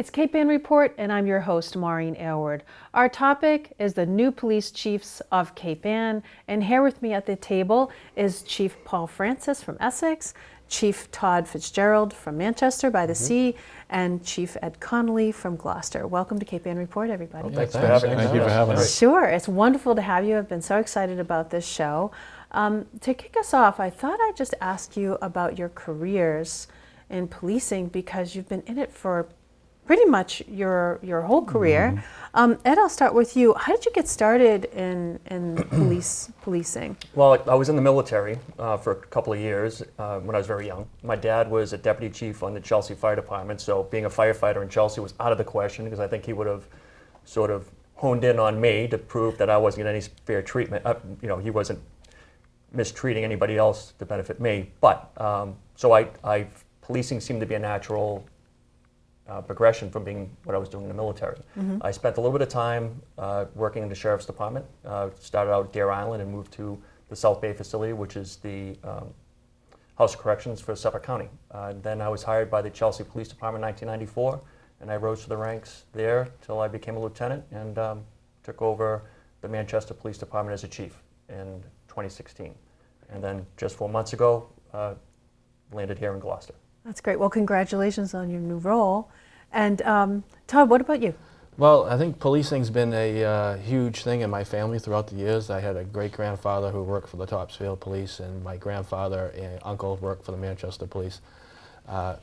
It's Cape Ann Report, and I'm your host, Maureen Aylward. Our topic is the new police chiefs of Cape Ann, and here with me at the table is Chief Paul Francis from Essex, Chief Todd Fitzgerald from Manchester by the Sea, and Chief Ed Conley from Gloucester. Welcome to Cape Ann Report, everybody. Well, thanks for having us. Thank you for having us. Sure, it's wonderful to have you. I've been so excited about this show. To kick us off, I thought I'd just ask you about your careers in policing, because you've been in it for pretty much your whole career. Ed, I'll start with you. How did you get started in policing? Well, I was in the military for a couple of years when I was very young. My dad was a deputy chief on the Chelsea Fire Department, so being a firefighter in Chelsea was out of the question, because I think he would have sort of honed in on me to prove that I wasn't getting any fair treatment. He wasn't mistreating anybody else to benefit me. But so policing seemed to be a natural progression from being what I was doing in the military. I spent a little bit of time working in the Sheriff's Department. Started out at Deer Island and moved to the South Bay facility, which is the House of Corrections for Suffolk County. Then I was hired by the Chelsea Police Department in 1994, and I rose to the ranks there till I became a lieutenant and took over the Manchester Police Department as a chief in 2016. And then just 4 months ago, landed here in Gloucester. That's great. Well, congratulations on your new role. And Todd, what about you? Well, I think policing's been a huge thing in my family throughout the years. I had a great-grandfather who worked for the Topsfield Police, and my grandfather and uncle worked for the Manchester Police.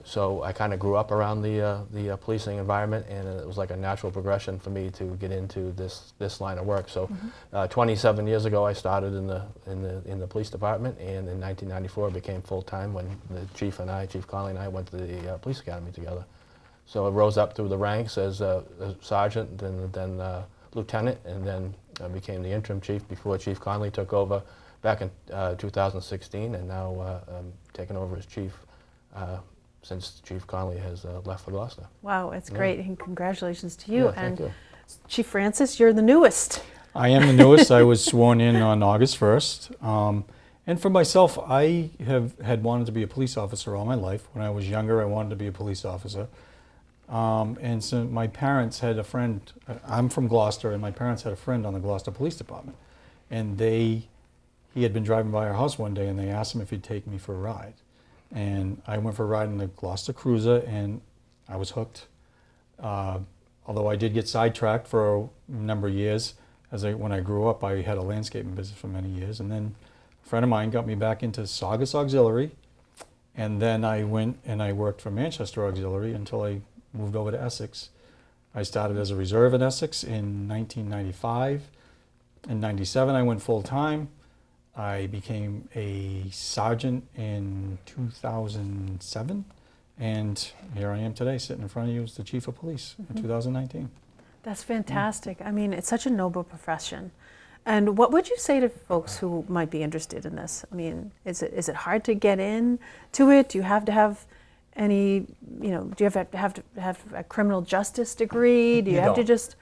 So I kind of grew up around the policing environment, and it was like a natural progression for me to get into this line of work. So 27 years ago, I started in the police department, and in 1994 became full-time when the chief Conley and I went to the police academy together. So I rose up through the ranks as a sergeant, and then lieutenant, and then became the interim chief before Chief Conley took over back in 2016, and now I'm taking over as chief since Chief Conley has left for Gloucester. Wow, it's great, and congratulations to you. Yeah, thank you. Chief Francis, you're the newest. I am the newest. I was sworn in on August 1st. And for myself, I had wanted to be a police officer all my life. When I was younger, I wanted to be a police officer. And so my parents had a friend. I'm from Gloucester, and my parents had a friend on the Gloucester Police Department. And he had been driving by our house one day, and they asked him if he'd take me for a ride. And I went for a ride in the Gloucester Cruiser, and I was hooked. Although I did get sidetracked for a number of years. When I grew up, I had a landscaping business for many years. And then a friend of mine got me back into Saugus Auxiliary. And then I went and I worked for Manchester Auxiliary until I moved over to Essex. I started as a reserve in Essex in 1995. In 97, I went full-time. I became a sergeant in 2007, and here I am today, sitting in front of you as the chief of police in 2019. That's fantastic. I mean, it's such a noble profession. And what would you say to folks who might be interested in this? I mean, is it hard to get into it? Do you have to have any, do you have to have a criminal justice degree? Do you have to just,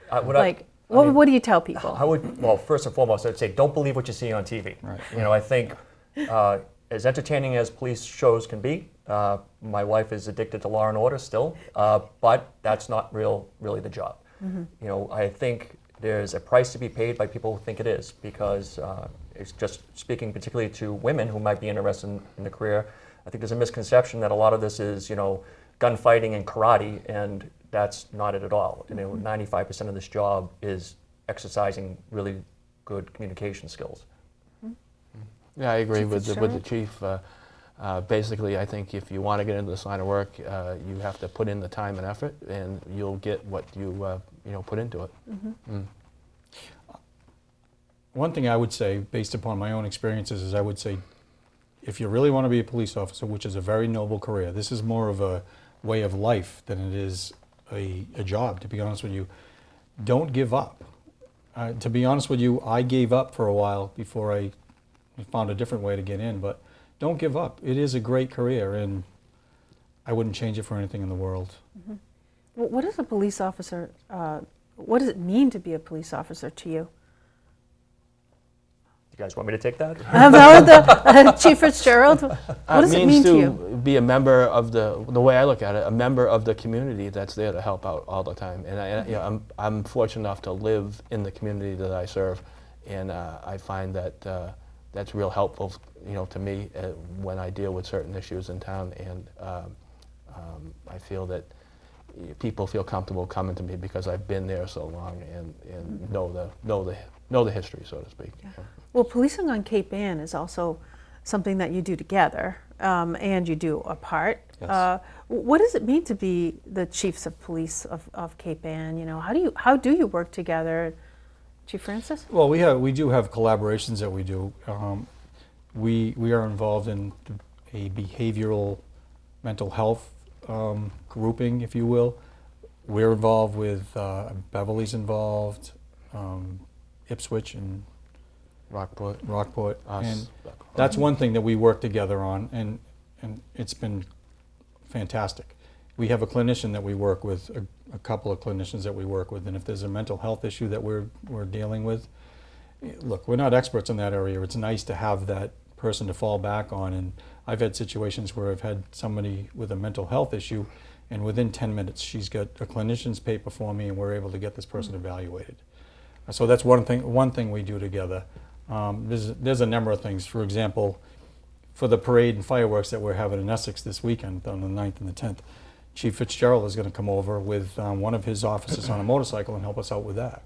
what do you tell people? Well, first and foremost, I'd say don't believe what you see on TV. Right. I think as entertaining as police shows can be, my wife is addicted to Law and Order still, but that's not really the job. I think there's a price to be paid by people who think it is, because it's just speaking particularly to women who might be interested in the career. I think there's a misconception that a lot of this is, gunfighting and karate, and that's not it at all. 95% of this job is exercising really good communication skills. Yeah, I agree with the chief. Basically, I think if you want to get into this line of work, you have to put in the time and effort, and you'll get what you put into it. One thing I would say, based upon my own experiences, is I would say, if you really want to be a police officer, which is a very noble career, this is more of a way of life than it is a job, to be honest with you. Don't give up. To be honest with you, I gave up for a while before I found a different way to get in, but don't give up. It is a great career, and I wouldn't change it for anything in the world. What is a police officer, what does it mean to be a police officer to you? guys want me to take that? Chief Fitzgerald, what does it mean to you? Be a member of the way I look at it, a member of the community that's there to help out all the time. And I'm fortunate enough to live in the community that I serve, and I find that that's real helpful, to me when I deal with certain issues in town. And I feel that people feel comfortable coming to me because I've been there so long and know the history, so to speak. Yeah. Well, policing on Cape Ann is also something that you do together, and you do apart. Yes. What does it mean to be the chiefs of police of Cape Ann? How do you work together, Chief Francis? Well, we do have collaborations that we do. We are involved in a behavioral mental health grouping, if you will. We're involved with Beverly's involved, Ipswich and Rockport, and that's one thing that we work together on, and it's been fantastic. We have a clinician that we work with, a couple of clinicians that we work with, and if there's a mental health issue that we're dealing with, look, we're not experts in that area. It's nice to have that person to fall back on, and I've had situations where I've had somebody with a mental health issue, and within 10 minutes she's got a clinician's paper for me, and we're able to get this person evaluated. So that's one thing we do together. There's a number of things. For example, for the parade and fireworks that we're having in Essex this weekend on the 9th and the 10th, Chief Fitzgerald is going to come over with one of his officers on a motorcycle and help us out with that.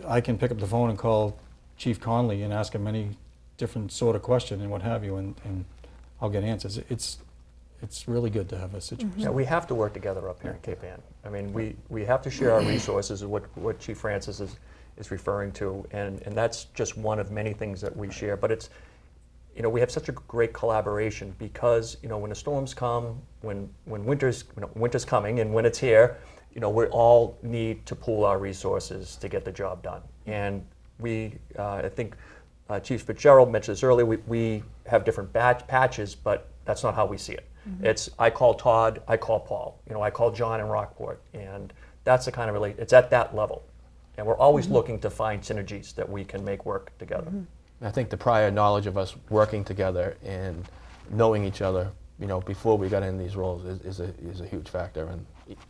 I can pick up the phone and call Chief Conley and ask him any different sort of question and what have you, and I'll get answers. It's really good to have a situation. Yeah, we have to work together up here in Cape Ann. I mean, we have to share our resources, is what Chief Francis is referring to, and that's just one of many things that we share. But it's, we have such a great collaboration because, when the storms come, when winter's coming, and when it's here, we all need to pool our resources to get the job done. And I think Chief Fitzgerald mentioned this earlier, we have different patches, but that's not how we see it. It's, I call Todd, I call Paul, I call John in Rockport, and that's the kind of it's at that level. And we're always looking to find synergies that we can make work together. I think the prior knowledge of us working together and knowing each other, before we got in these roles is a huge factor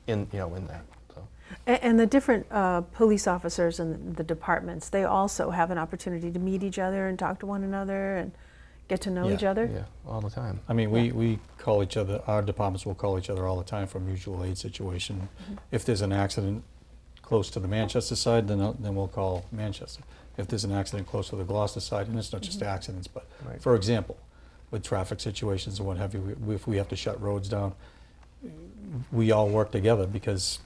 in that. So. And the different police officers and the departments, they also have an opportunity to meet each other and talk to one another and get to know each other? Yeah, all the time. I mean, we call each other, our departments will call each other all the time for a mutual aid situation. If there's an accident close to the Manchester side, then we'll call Manchester. If there's an accident close to the Gloucester side, and it's not just accidents, but for example, with traffic situations and what have you, if we have to shut roads down, we all work together because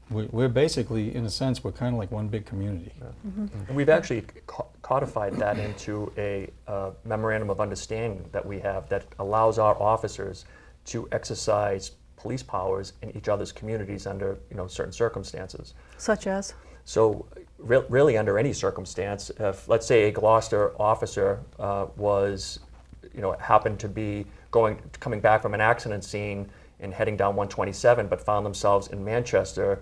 we're basically, in a sense, we're kind of like one big community. And we've actually codified that into a memorandum of understanding that we have that allows our officers to exercise police powers in each other's communities under certain circumstances. Such as? So really under any circumstance, if let's say a Gloucester officer happened to be coming back from an accident scene and heading down 127, but found themselves in Manchester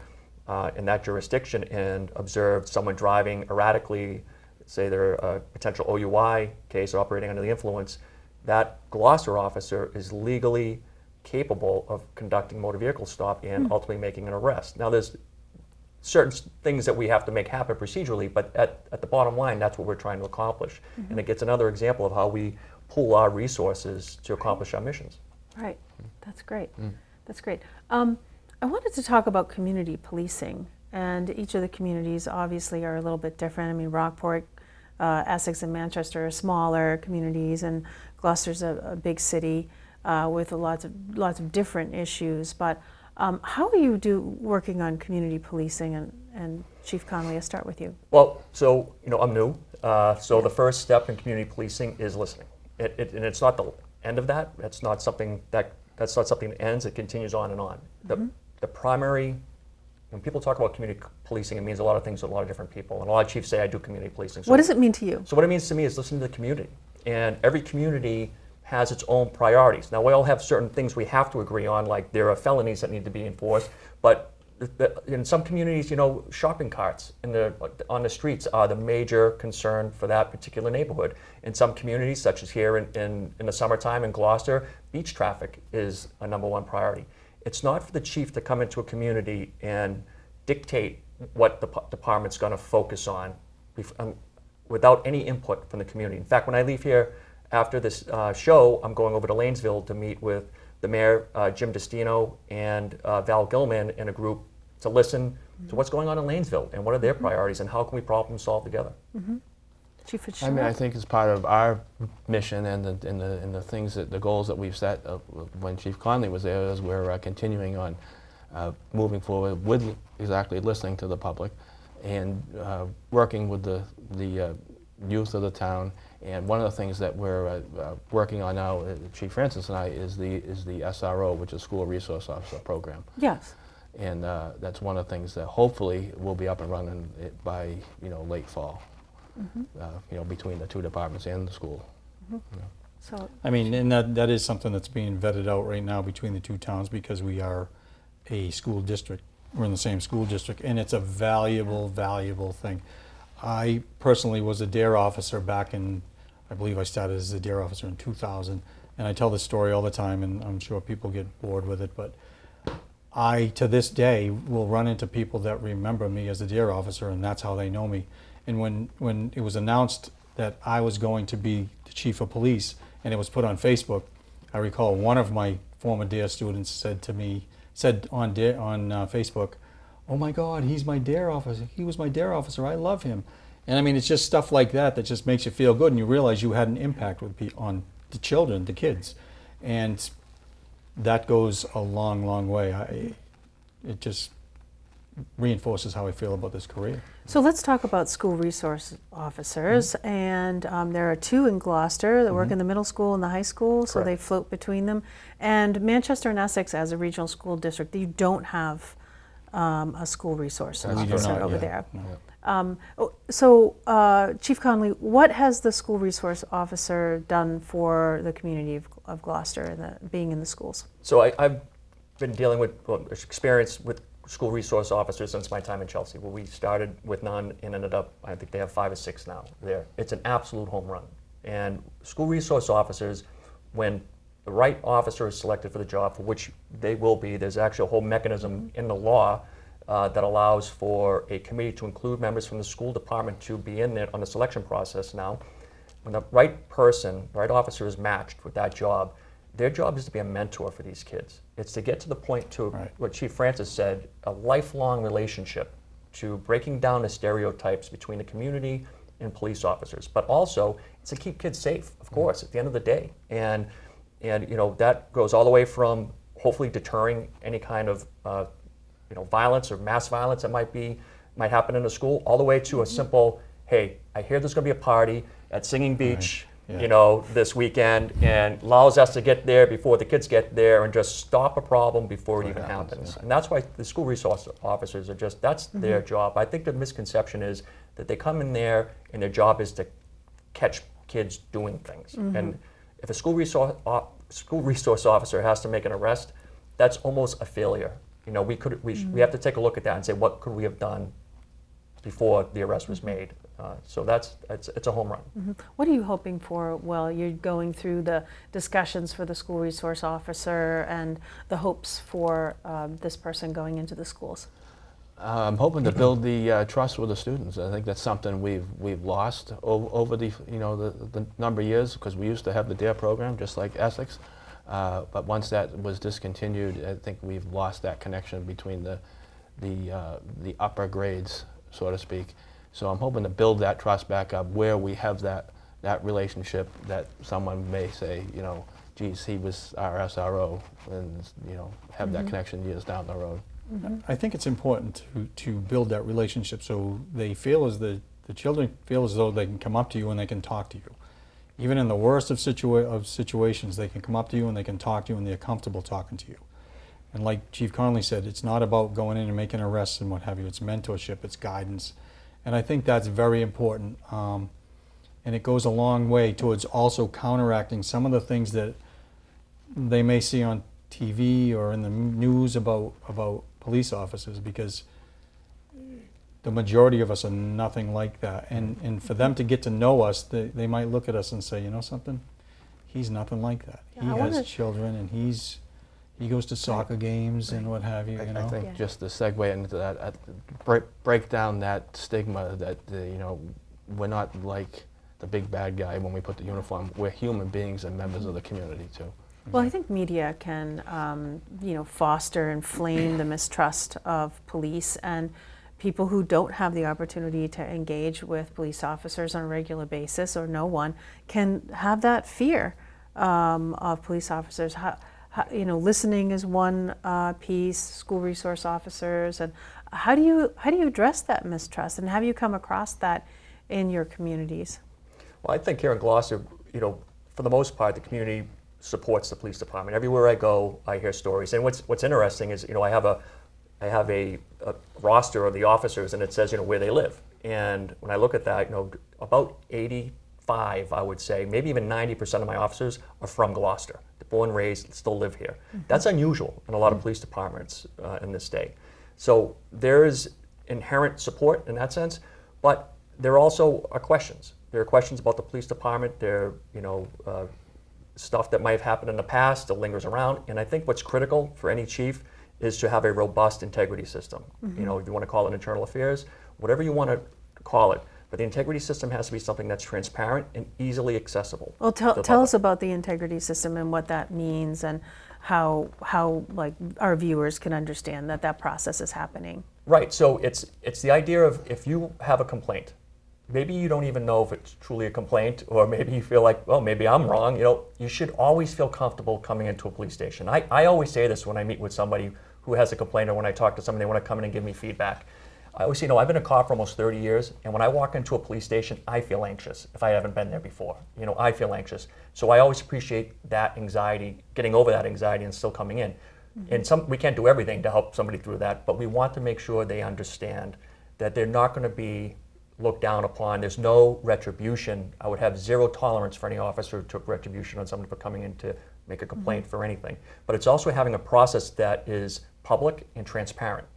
in that jurisdiction and observed someone driving erratically, say they're a potential OUI case, operating under the influence, that Gloucester officer is legally capable of conducting motor vehicle stop and ultimately making an arrest. Now there's certain things that we have to make happen procedurally, but at the bottom line, that's what we're trying to accomplish. And it gets another example of how we pool our resources to accomplish our missions. Right, that's great. That's great. I wanted to talk about community policing, and each of the communities obviously are a little bit different. I mean, Rockport, Essex, and Manchester are smaller communities, and Gloucester's a big city with lots of different issues. But how are you working on community policing? And Chief Conley, I'll start with you. Well, so I'm new. So the first step in community policing is listening. And it's not the end of that. That's not something that ends. It continues on and on. The primary, when people talk about community policing, it means a lot of things to a lot of different people. And a lot of chiefs say, I do community policing. So what does it mean to you? So what it means to me is listening to the community. And every community has its own priorities. Now, we all have certain things we have to agree on, like there are felonies that need to be enforced, but in some communities, shopping carts on the streets are the major concern for that particular neighborhood. In some communities, such as here in the summertime in Gloucester, beach traffic is a #1 priority. It's not for the chief to come into a community and dictate what the department's going to focus on without any input from the community. In fact, when I leave here after this show, I'm going over to Lanesville to meet with the mayor, Jim Destino, and Val Gilman in a group to listen to what's going on in Lanesville and what are their priorities and how can we problem solve together. Chief I Fitzgerald? mean, I think it's part of our mission and the things the goals that we've set when Chief Conley was there, is we're continuing on moving forward with exactly listening to the public and working with the youth of the town. And one of the things that we're working on now, Chief Francis and I, is the SRO, which is School Resource Officer Program. Yes. And that's one of the things that hopefully will be up and running by late fall. Between the two departments and the school. So, I mean, and that is something that's being vetted out right now between the two towns, because we are a school district. We're in the same school district, and it's a valuable thing. I personally was a DARE officer back in, I believe I started as a DARE officer in 2000, and I tell this story all the time, and I'm sure people get bored with it, but I, to this day, will run into people that remember me as a DARE officer, and that's how they know me. And when it was announced that I was going to be the chief of police, and it was put on Facebook, I recall one of my former DARE students said on Facebook, "Oh my God, he's my DARE officer. He was my DARE officer. I love him." And I mean, it's just stuff like that that just makes you feel good, and you realize you had an impact on the children, the kids, and that goes a long way. It just reinforces how I feel about this career. So let's talk about school resource officers, and there are two in Gloucester that work in the middle school and the high school, so Correct. they float between them. And Manchester and Essex, as a regional school district, you don't have a school resource We do officer not, over yeah. there. Chief Conley, what has the school resource officer done for the community of Gloucester and being in the schools? So I've been dealing with experience with school resource officers since my time in Chelsea, where we started with none and ended up, I think they have 5 or 6 now there. It's an absolute home run. And school resource officers, when the right officer is selected for the job, for which they will be, there's actually a whole mechanism in the law that allows for a committee to include members from the school department to be in there on the selection process now. When the right person, right officer is matched with that job, their job is to be a mentor for these kids. It's to get to the point to what Chief Francis said, a lifelong relationship, to breaking down the stereotypes between the community and police officers. But also, it's to keep kids safe, of course, at the end of the day. And that goes all the way from hopefully deterring any kind of violence or mass violence that might happen in a school, all the way to a simple, hey, I hear there's going to be a party at Singing Beach, this weekend, and allows us to get there before the kids get there and just stop a problem before it even happens. And that's why the school resource officers are that's their job. I think the misconception is that they come in there and their job is to catch kids doing things. And if a school resource officer has to make an arrest, that's almost a failure. We have to take a look at that and say, what could we have done before the arrest was made? So it's a home run. What are you hoping for while you're going through the discussions for the school resource officer and the hopes for this person going into the schools? I'm hoping to build the trust with the students. I think that's something we've lost over the number of years, because we used to have the DARE program just like Essex, but once that was discontinued, I think we've lost that connection between the upper grades, so to speak. So I'm hoping to build that trust back up where we have that relationship, that someone may say, geez, he was our SRO, and have that connection years down the road. I think it's important to build that relationship so they feel the children feel as though they can come up to you and they can talk to you. Even in the worst of situations, they can come up to you and they can talk to you and they're comfortable talking to you. And like Chief Conley said, it's not about going in and making arrests and what have you. It's mentorship, it's guidance. And I think that's very important. And it goes a long way towards also counteracting some of the things that they may see on TV or in the news about police officers, because the majority of us are nothing like that. And for them to get to know us, they might look at us and say, you know something, he's nothing like that. Yeah, He I has wanna- children, and he goes to soccer games and what have you. You know. I think Yeah. just to segue into that, break down that stigma that, you know, we're not like the big bad guy when we put the uniform. We're human beings and members of the community too. Well, I think media can, foster and inflame the mistrust of police, and people who don't have the opportunity to engage with police officers on a regular basis, or no one, can have that fear of police officers. Listening is one piece. School resource officers, and how do you address that mistrust, and have you come across that in your communities? Well, I think here in Gloucester, for the most part, the community supports the police department. Everywhere I go, I hear stories. And what's interesting is, I have a roster of the officers, and it says, where they live. And when I look at that, about 85, I would say, maybe even 90% of my officers are from Gloucester. They're born and raised, still live here. That's unusual in a lot of police departments in this state. So there is inherent support in that sense, but there also are questions. There are questions about the police department. There are, stuff that might have happened in the past that lingers around. And I think what's critical for any chief is to have a robust integrity system. If you want to call it internal affairs, whatever you want to call it. But the integrity system has to be something that's transparent and easily accessible. Well, to the tell us public. about the integrity system and what that means, and how like our viewers can understand that process is happening. Right, so it's the idea of, if you have a complaint, maybe you don't even know if it's truly a complaint, or maybe you feel like, well, maybe I'm wrong. You should always feel comfortable coming into a police station. I always say this when I meet with somebody who has a complaint, or when I talk to somebody, they want to come in and give me feedback. I always say, I've been a cop for almost 30 years, and when I walk into a police station, I feel anxious if I haven't been there before. I feel anxious. So I always appreciate that anxiety, getting over that anxiety and still coming in. And we can't do everything to help somebody through that, but we want to make sure they understand that they're not going to be looked down upon. There's no retribution. I would have zero tolerance for any officer who took retribution on somebody for coming in to make a complaint for anything. But it's also having a process that is public and transparent.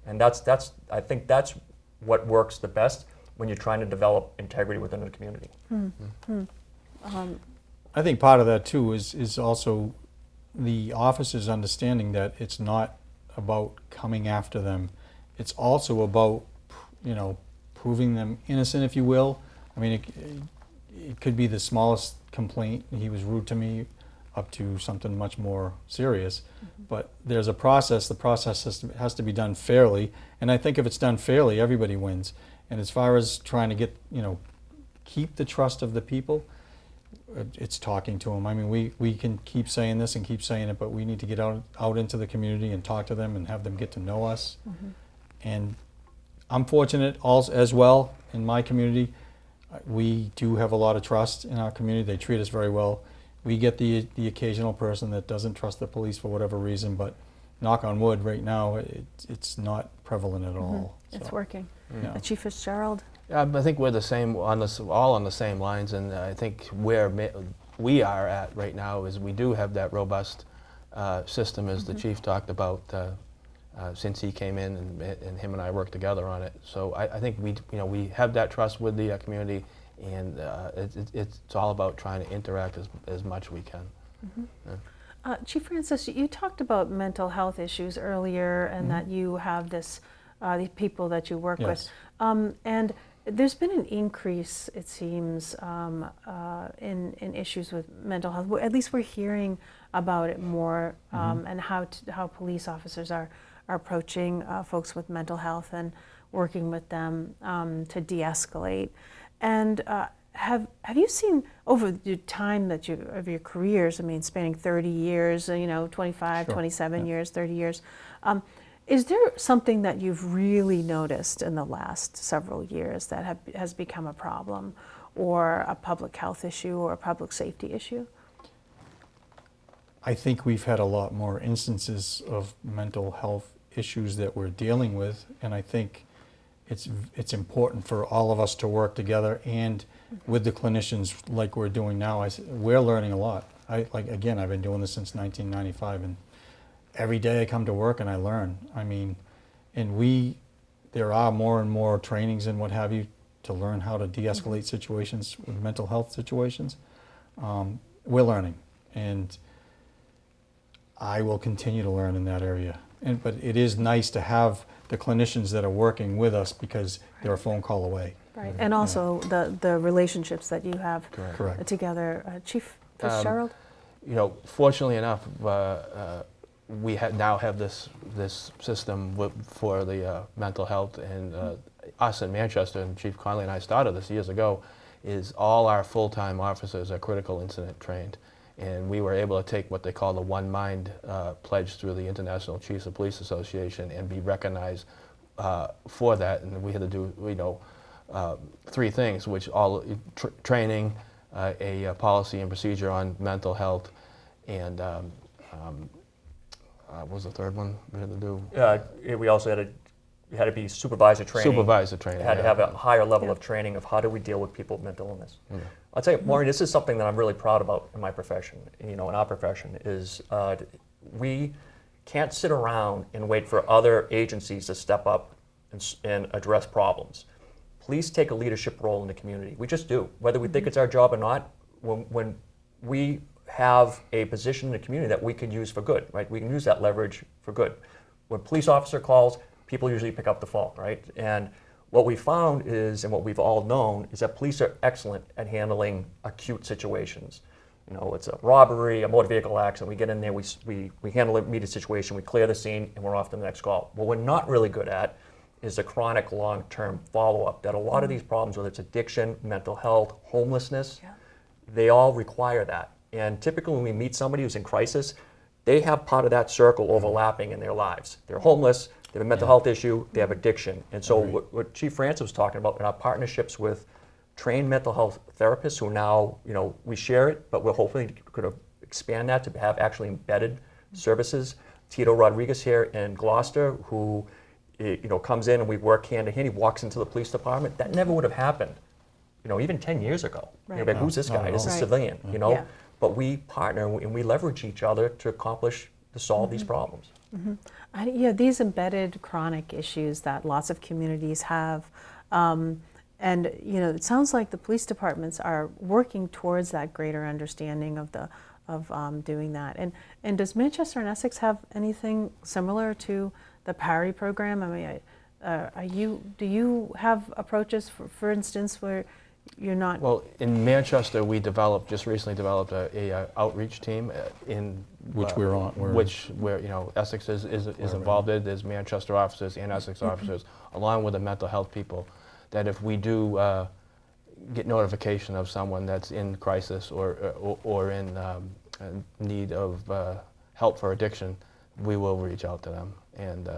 And I think that's what works the best when you're trying to develop integrity within the community. I think part of that too is also the officers understanding that it's not about coming after them. It's also about, proving them innocent, if you will. I mean, it could be the smallest complaint, he was rude to me, up to something much more serious. But there's a process. The process has to be done fairly. And I think if it's done fairly, everybody wins. And as far as trying to get, keep the trust of the people, it's talking to them. I mean, we can keep saying this and keep saying it, but we need to get out into the community and talk to them and have them get to know us. And I'm fortunate also as well in my community. We do have a lot of trust in our community. They treat us very well. We get the occasional person that doesn't trust the police for whatever reason, but knock on wood, right now it's not prevalent at all. It's So, working. yeah. Chief Fitzgerald? I think we're the same, all on the same lines, and I think where we are at right now is we do have that robust system, as the chief talked about, since he came in, and him and I worked together on it. So I think we have that trust with the community, and it's all about trying to interact as much as we can. Chief Francis, you talked about mental health issues earlier, and that you have these people that you work with. And there's been an increase, it seems, in issues with mental health. At least we're hearing about it more, and how police officers are approaching folks with mental health and working with them to de-escalate. And have you seen over the time of your careers, I mean, spanning 30 years, 25, Sure. 27 years, 30 years, is there something that you've really noticed in the last several years that has become a problem, or a public health issue, or a public safety issue? I think we've had a lot more instances of mental health issues that we're dealing with, and I think it's important for all of us to work together, and with the clinicians like we're doing now. We're learning a lot. I've been doing this since 1995, and every day I come to work and I learn. I mean, and there are more and more trainings and what have you to learn how to de-escalate situations with mental health situations. We're learning, and I will continue to learn in that area. But it is nice to have the clinicians that are working with us because they're a phone call away. Right, and also the relationships that you have Correct. together. Chief Fitzgerald? Fortunately enough, we now have this system for the mental health, and us in Manchester, and Chief Conley and I started this years ago, is all our full-time officers are critical incident trained. And we were able to take what they call the One Mind pledge through the International Chiefs of Police Association and be recognized for that. And we had to do, 3 things, which all training, a policy and procedure on mental health, and what was the third one we had to do? We also had to be supervisor training. Supervisor training. Had to have a higher level of training of how do we deal with people with mental illness. I'll tell you, Maureen, this is something that I'm really proud about in my profession, in our profession, is we can't sit around and wait for other agencies to step up and address problems. Police take a leadership role in the community. We just do. Whether we think it's our job or not, when we have a position in the community that we can use for good, right? We can use that leverage for good. When a police officer calls, people usually pick up the phone, right? And what we found is, and what we've all known, is that police are excellent at handling acute situations. It's a robbery, a motor vehicle accident. We get in there, we handle an immediate situation, we clear the scene, and we're off to the next call. What we're not really good at is the chronic long-term follow-up, that a lot of these problems, whether it's addiction, mental health, homelessness, they all require that. And typically when we meet somebody who's in crisis, they have part of that circle overlapping in their lives. They're homeless, they have a mental health issue, they have addiction. And so what Chief Francis was talking about in our partnerships with trained mental health therapists who now, we share it, but we're hopefully going to expand that to have actually embedded services. Tito Rodriguez here in Gloucester, who comes in and we work hand in hand. He walks into the police department. That never would have happened, even 10 years ago. Right. Like, who's this guy? This is a civilian, Yeah. But we partner and we leverage each other to solve these problems. These embedded chronic issues that lots of communities have, and it sounds like the police departments are working towards that greater understanding of doing that. And does Manchester and Essex have anything similar to the PARI program? I mean, do you have approaches, for instance, where you're not? Well, in Manchester, we just recently developed a outreach team in Which we're on. Where Essex is involved in. There's Manchester officers and Essex officers, along with the mental health people, that if we do get notification of someone that's in crisis or in need of help for addiction, we will reach out to them and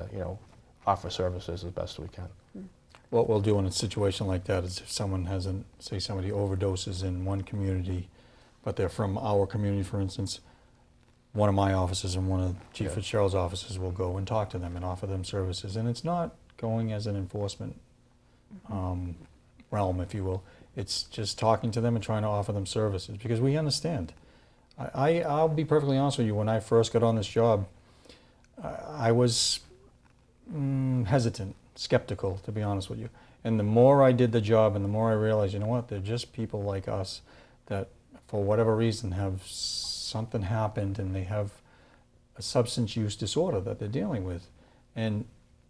offer services as best we can. What we'll do in a situation like that is if someone say somebody overdoses in one community, but they're from our community, for instance, one of my officers and one of Chief Fitzgerald's officers will go and talk to them and offer them services. And it's not going as an enforcement realm, if you will. It's just talking to them and trying to offer them services because we understand. I'll be perfectly honest with you, when I first got on this job, I was hesitant, skeptical, to be honest with you. And the more I did the job and the more I realized, they're just people like us that for whatever reason have something happened and they have a substance use disorder that they're dealing with. And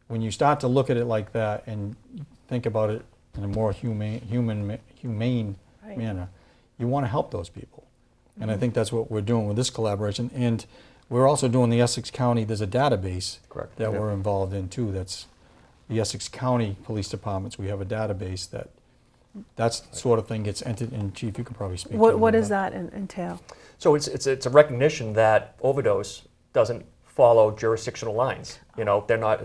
when you start to look at it like that and think about it in a more humane manner, you want to help those people. And I think that's what we're doing with this collaboration. And we're also doing the Essex County, there's a database that we're involved in too. That's the Essex County Police Departments. We have a database that sort of thing gets entered, and Chief, you could probably speak to it. What does that entail? So it's a recognition that overdose doesn't follow jurisdictional lines. They're not,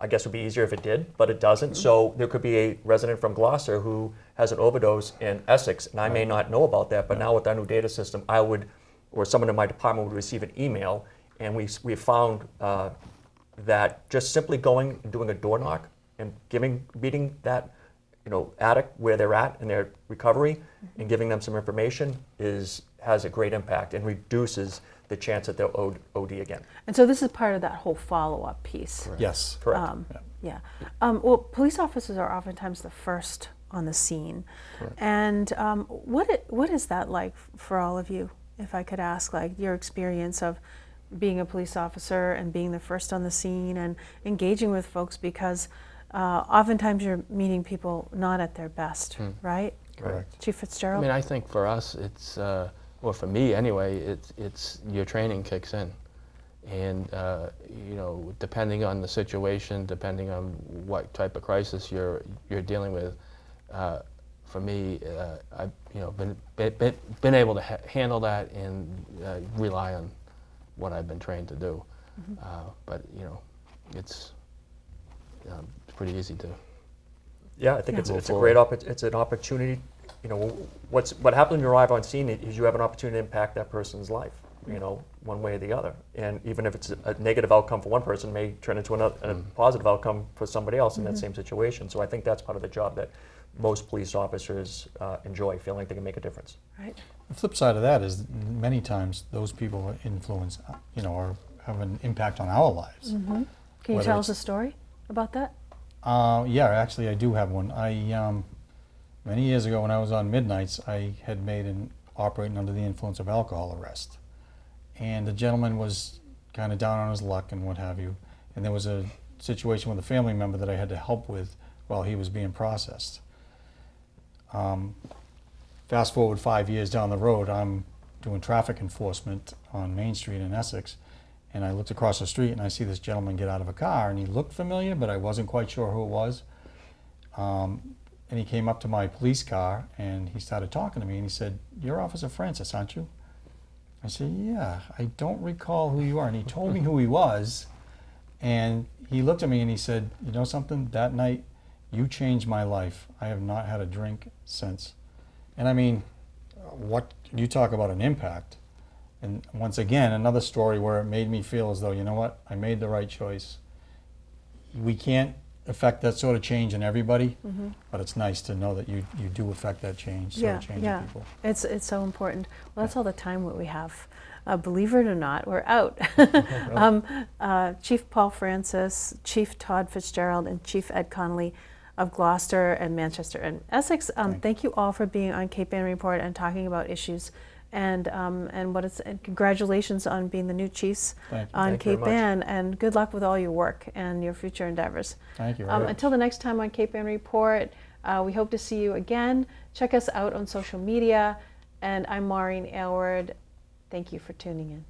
I guess it would be easier if it did, but it doesn't. So there could be a resident from Gloucester who has an overdose in Essex, and I may not know about that, but now with our new data system, I would, or someone in my department would receive an email, and we found that just simply going and doing a door knock and meeting that addict where they're at in their recovery and giving them some information has a great impact and reduces the chance that they'll OD again. And so this is part of that whole follow-up piece. Correct. Yes. Correct. Yeah. Well, police officers are oftentimes the first on the scene. Correct. And what is that like for all of you? If I could ask, like, your experience of being a police officer and being the first on the scene and engaging with folks, because oftentimes you're meeting people not at their best, right? Correct. Chief I Fitzgerald? mean, I think for us, it's, well, for me anyway, it's your training kicks in. And, you know, depending on the situation, depending on what type of crisis you're dealing with, for me, I've, you know, been able to handle that and rely on what I've been trained to do. But, you know, it's pretty easy to. Yeah, I think Yeah. it's a great it's an opportunity. You know, what happens when you arrive on scene is you have an opportunity to impact that person's life, you know, one way or the other. And even if it's a negative outcome for one person, it may turn into a positive outcome for somebody else in that same situation. So I think that's part of the job that most police officers enjoy, feeling like they can make a difference. Right. The flip side of that is many times those people influence, you know, or have an impact on our lives. Can you Whether tell us a it's- story about that? Yeah, actually I do have one. Many years ago when I was on midnights, I had made an operating under the influence of alcohol arrest. And the gentleman was kind of down on his luck and what have you. And there was a situation with a family member that I had to help with while he was being processed. Fast forward 5 years down the road, I'm doing traffic enforcement on Main Street in Essex, and I looked across the street and I see this gentleman get out of a car, and he looked familiar, but I wasn't quite sure who it was. And he came up to my police car and he started talking to me and he said, "You're Officer Francis, aren't you?" I said, "Yeah, I don't recall who you are." And he told me who he was, and he looked at me and he said, "You know something, that night you changed my life. I have not had a drink since." And I mean, what you talk about an impact. And once again, another story where it made me feel as though, you know what, I made the right choice. We can't affect that sort of change in everybody, but it's nice to know that you do affect that change, sort of change in people. It's so important. Well, that's all the time that we have. Believe it or not, we're out. Chief Paul Francis, Chief Todd Fitzgerald, and Chief Ed Conley of Gloucester and Manchester and Essex. Thank you all for being on Cape Ann Report and talking about issues. And congratulations on being the new chiefs Thank you. on Thank you very Cape much. Ann, and good luck with all your work and your future endeavors. Thank you. very much. Until the next time on Cape Ann Report, we hope to see you again. Check us out on social media, and I'm Maureen Aylward. Thank you for tuning in.